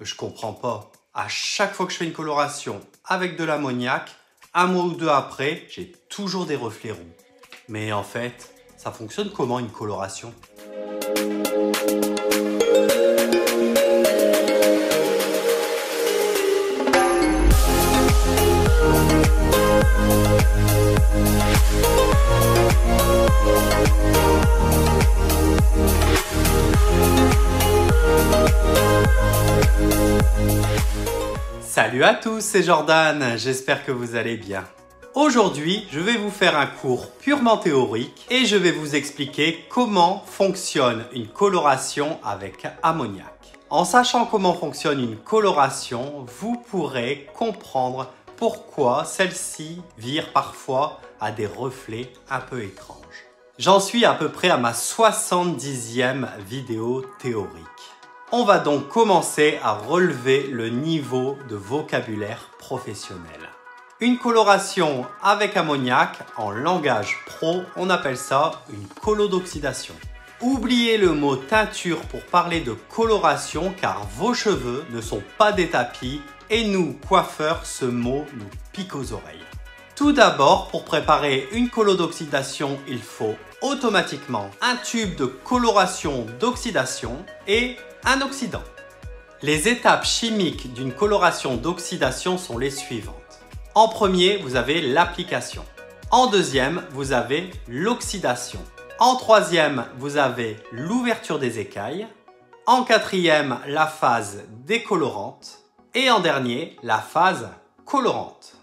Je comprends pas. À chaque fois que je fais une coloration avec de l'ammoniac, un mois ou deux après, j'ai toujours des reflets roux. Mais en fait, ça fonctionne comment une coloration ? Salut à tous, c'est Jordan, j'espère que vous allez bien. Aujourd'hui, je vais vous faire un cours purement théorique et je vais vous expliquer comment fonctionne une coloration avec ammoniac. En sachant comment fonctionne une coloration, vous pourrez comprendre pourquoi celle-ci vire parfois à des reflets un peu étranges. J'en suis à peu près à ma 70e vidéo théorique. On va donc commencer à relever le niveau de vocabulaire professionnel. Une coloration avec ammoniac, en langage pro, on appelle ça une colodoxydation. Oubliez le mot teinture pour parler de coloration car vos cheveux ne sont pas des tapis et nous, coiffeurs, ce mot nous pique aux oreilles. Tout d'abord, pour préparer une colodoxydation, il faut automatiquement un tube de coloration d'oxydation et un oxydant. Les étapes chimiques d'une coloration d'oxydation sont les suivantes. En premier, vous avez l'application. En deuxième, vous avez l'oxydation. En troisième, vous avez l'ouverture des écailles. En quatrième, la phase décolorante. Et en dernier, la phase colorante.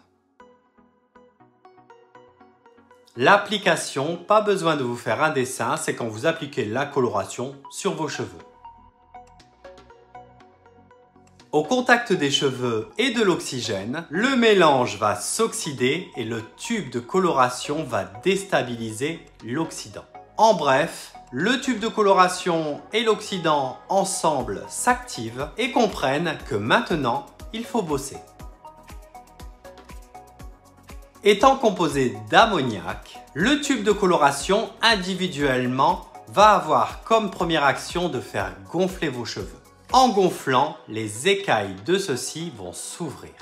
L'application, pas besoin de vous faire un dessin, c'est quand vous appliquez la coloration sur vos cheveux. Au contact des cheveux et de l'oxygène, le mélange va s'oxyder et le tube de coloration va déstabiliser l'oxydant. En bref, le tube de coloration et l'oxydant ensemble s'activent et comprennent que maintenant, il faut bosser. Étant composé d'ammoniac, le tube de coloration individuellement va avoir comme première action de faire gonfler vos cheveux. En gonflant, les écailles de ceux-ci vont s'ouvrir.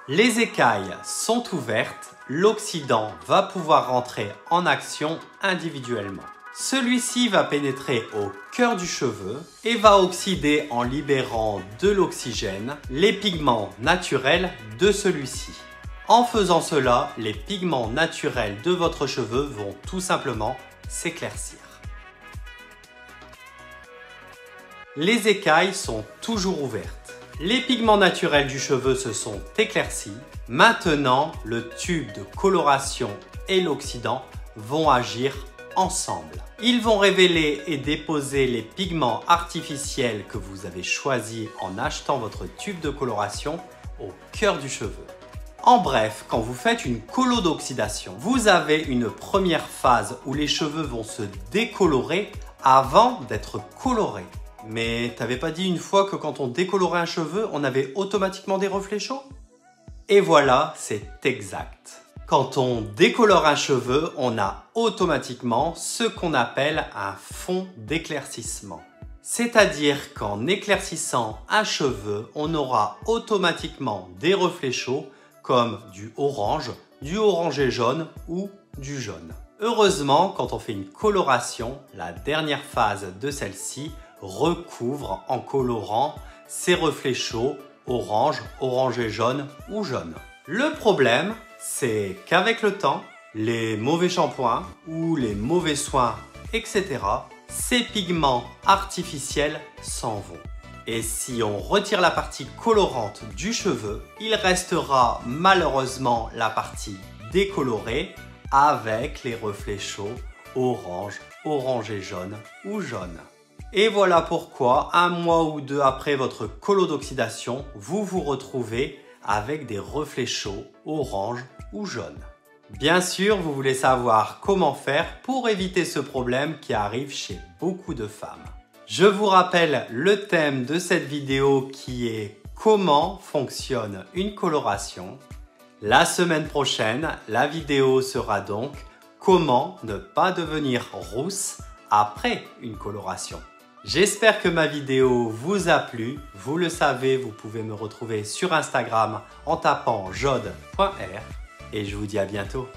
Les écailles sont ouvertes, l'oxydant va pouvoir rentrer en action individuellement. Celui-ci va pénétrer au cœur du cheveu et va oxyder en libérant de l'oxygène les pigments naturels de celui-ci. En faisant cela, les pigments naturels de votre cheveu vont tout simplement s'éclaircir. Les écailles sont toujours ouvertes. Les pigments naturels du cheveu se sont éclaircis. Maintenant, le tube de coloration et l'oxydant vont agir ensemble. Ils vont révéler et déposer les pigments artificiels que vous avez choisis en achetant votre tube de coloration au cœur du cheveu. En bref, quand vous faites une colodoxydation, vous avez une première phase où les cheveux vont se décolorer avant d'être colorés. Mais t'avais pas dit une fois que quand on décolorait un cheveu, on avait automatiquement des reflets chauds? Et voilà, c'est exact. Quand on décolore un cheveu, on a automatiquement ce qu'on appelle un fond d'éclaircissement. C'est-à-dire qu'en éclaircissant un cheveu, on aura automatiquement des reflets chauds comme du orangé jaune ou du jaune. Heureusement, quand on fait une coloration, la dernière phase de celle-ci recouvre en colorant ces reflets chauds orange, orangé jaune ou jaune. Le problème, c'est qu'avec le temps, les mauvais shampoings ou les mauvais soins, etc., ces pigments artificiels s'en vont. Et si on retire la partie colorante du cheveu, il restera malheureusement la partie décolorée avec les reflets chauds orange, orangé jaune ou jaune. Et voilà pourquoi, un mois ou deux après votre colodoxydation, vous vous retrouvez avec des reflets chauds, orange ou jaune. Bien sûr, vous voulez savoir comment faire pour éviter ce problème qui arrive chez beaucoup de femmes. Je vous rappelle le thème de cette vidéo qui est comment fonctionne une coloration. La semaine prochaine, la vidéo sera donc comment ne pas devenir rousse après une coloration. J'espère que ma vidéo vous a plu. Vous le savez, vous pouvez me retrouver sur Instagram en tapant jode.r et je vous dis à bientôt.